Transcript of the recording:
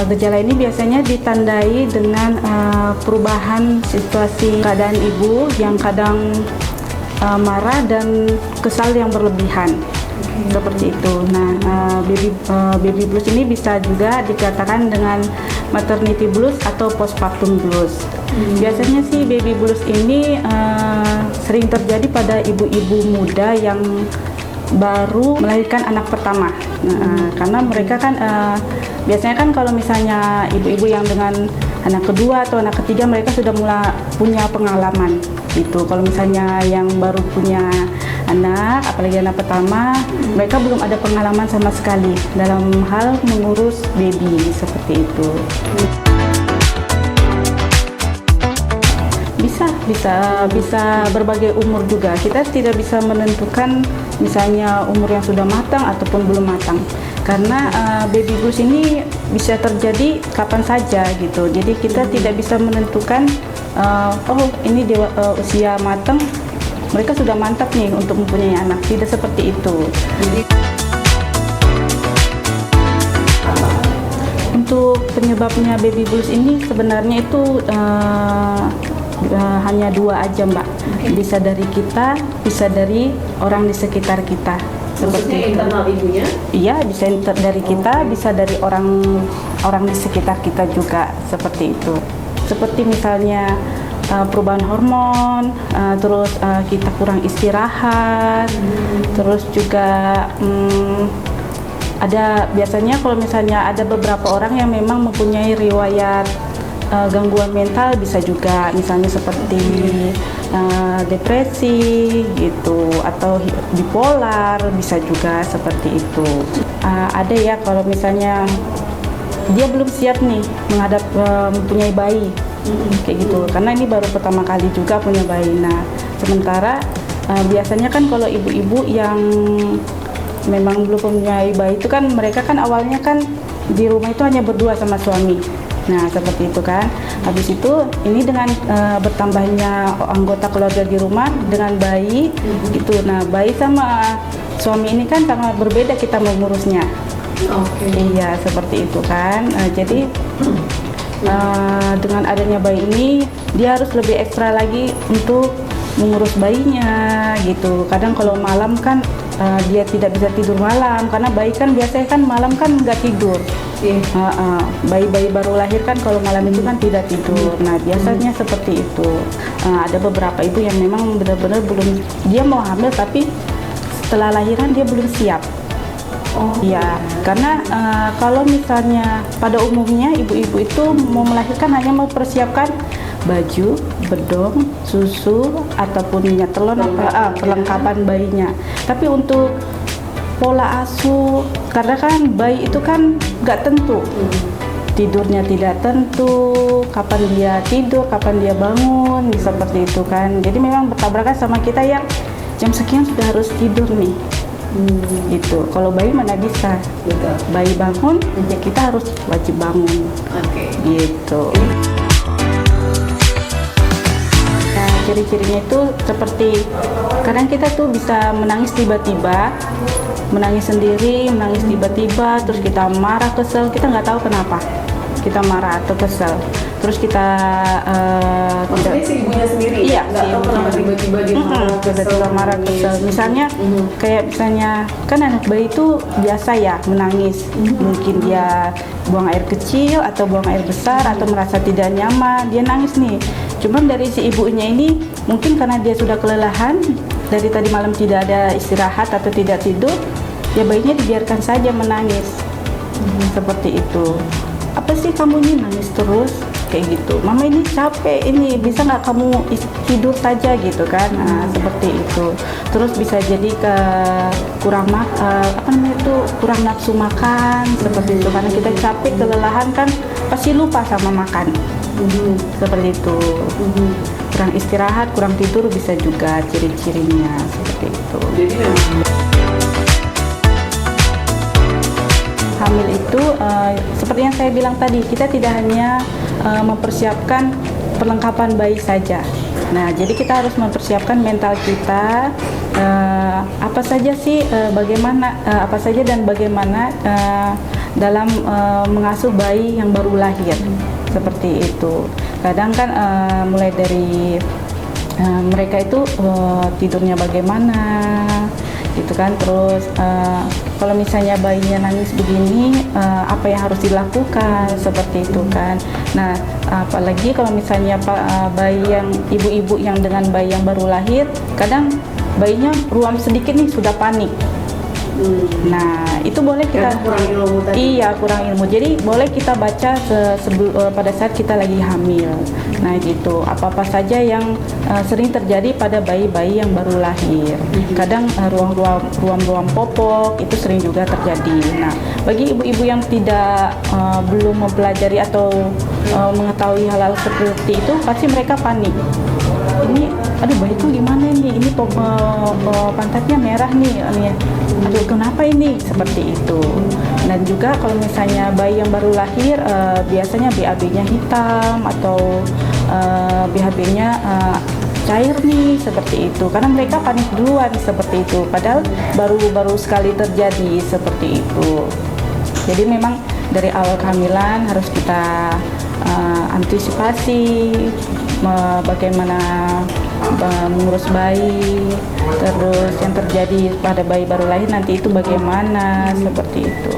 gejala ini biasanya ditandai dengan perubahan situasi keadaan ibu yang kadang marah dan kesal yang berlebihan. Seperti itu. Nah, baby blues ini bisa juga dikatakan dengan maternity blues atau postpartum blues. Biasanya sih baby blues ini sering terjadi pada ibu-ibu muda yang baru melahirkan anak pertama. Karena mereka kan biasanya kan kalau misalnya ibu-ibu yang dengan anak kedua atau anak ketiga, mereka sudah mulai punya pengalaman gitu. Kalau misalnya yang baru punya anak, apalagi anak pertama, mereka belum ada pengalaman sama sekali dalam hal mengurus baby seperti itu. Bisa berbagai umur juga. Kita tidak bisa menentukan misalnya umur yang sudah matang ataupun belum matang. Karena baby blues ini bisa terjadi kapan saja gitu. Jadi kita tidak bisa menentukan ini usia matang, mereka sudah mantap nih untuk mempunyai anak. Tidak seperti itu. Untuk penyebabnya baby blues ini sebenarnya itu hanya dua aja, Mbak. Bisa dari kita, bisa dari orang di sekitar kita. Seperti internal ibunya? Iya, bisa dari kita, bisa dari orang di sekitar kita juga, seperti itu. Seperti misalnya perubahan hormon, terus kita kurang istirahat, terus juga ada biasanya kalau misalnya ada beberapa orang yang memang mempunyai riwayat gangguan mental, bisa juga misalnya seperti depresi gitu atau bipolar, bisa juga seperti itu. Ada ya kalau misalnya dia belum siap nih menghadap mempunyai bayi kayak gitu, karena ini baru pertama kali juga punya bayi. Nah, sementara biasanya kan kalau ibu-ibu yang memang belum mempunyai bayi itu kan mereka kan awalnya kan di rumah itu hanya berdua sama suami. Nah, seperti itu kan. Habis itu ini dengan bertambahnya anggota keluarga di rumah dengan bayi gitu. Nah, bayi sama suami ini kan sangat berbeda kita mengurusnya. Iya, seperti itu kan. Jadi dengan adanya bayi ini dia harus lebih ekstra lagi untuk mengurus bayinya gitu. Kadang kalau malam kan dia tidak bisa tidur malam karena bayi kan biasanya kan malam kan nggak tidur. Bayi-bayi baru lahir kan kalau malam itu kan tidak tidur. Nah, biasanya seperti itu. Ada beberapa ibu yang memang benar-benar belum, dia mau hamil tapi setelah lahiran dia belum siap. Iya, karena kalau misalnya pada umumnya ibu-ibu itu mau melahirkan hanya mempersiapkan baju, bedong, susu, ataupun minyak telon, perlengkapan bayinya. Tapi untuk pola asuh, karena kan bayi itu kan nggak tentu, tidurnya tidak tentu, kapan dia tidur, kapan dia bangun, seperti itu kan. Jadi memang bertabrakan sama kita yang jam sekian sudah harus tidur nih. Gitu. Kalau bayi mana bisa, gitu. Bayi bangun, ya kita harus wajib bangun. Gitu. Nah, ciri-cirinya itu seperti kadang kita tuh bisa menangis tiba-tiba, menangis sendiri, menangis tiba-tiba, terus kita marah, kesel, kita nggak tahu kenapa kita marah atau kesel. Terus kita maksudnya si ibunya sendiri? Iya, nggak tahu kenapa tiba-tiba dia marah kesel. Misalnya kayak misalnya kan anak bayi itu biasa ya menangis. Mungkin dia buang air kecil atau buang air besar atau merasa tidak nyaman, dia nangis nih. Cuman dari si ibunya ini mungkin karena dia sudah kelelahan, dari tadi malam tidak ada istirahat atau tidak tidur, ya bayinya dibiarkan saja menangis. Seperti itu. Apa sih kamu ini nangis terus? Kayak gitu, mama ini capek, ini bisa nggak kamu tidur saja gitu kan. Nah, seperti itu. Terus bisa jadi kurang kurang nafsu makan, seperti itu, karena kita capek, kelelahan kan pasti lupa sama makan. Seperti itu. Kurang istirahat, kurang tidur bisa juga ciri-cirinya seperti itu. Hamil itu seperti yang saya bilang tadi, kita tidak hanya mempersiapkan perlengkapan bayi saja. Nah, jadi kita harus mempersiapkan mental kita, apa saja dan bagaimana dalam mengasuh bayi yang baru lahir seperti itu. Kadang kan mulai dari mereka itu tidurnya bagaimana gitu kan, terus kalau misalnya bayinya nangis begini apa yang harus dilakukan seperti itu kan. Nah apalagi kalau misalnya bayi yang ibu-ibu yang dengan bayi yang baru lahir, kadang bayinya ruam sedikit nih sudah panik. Nah itu boleh kita kurang ilmu tadi. Iya, kurang ilmu. Jadi boleh kita baca pada saat kita lagi hamil. Nah gitu, apa-apa saja yang sering terjadi pada bayi-bayi yang baru lahir. Kadang ruam-ruam popok itu sering juga terjadi. Nah bagi ibu-ibu yang belum mempelajari atau mengetahui hal-hal seperti itu, pasti mereka panik. Ini, aduh bayiku gimana ini pantatnya merah nih, aduh kenapa ini, seperti itu. Dan juga kalau misalnya bayi yang baru lahir biasanya BAB-nya hitam atau BAB-nya cair nih, seperti itu, karena mereka panik duluan seperti itu, padahal baru sekali terjadi seperti itu. Jadi memang dari awal kehamilan harus kita antisipasi bagaimana mengurus bayi, terus yang terjadi pada bayi baru lahir nanti itu bagaimana, seperti itu.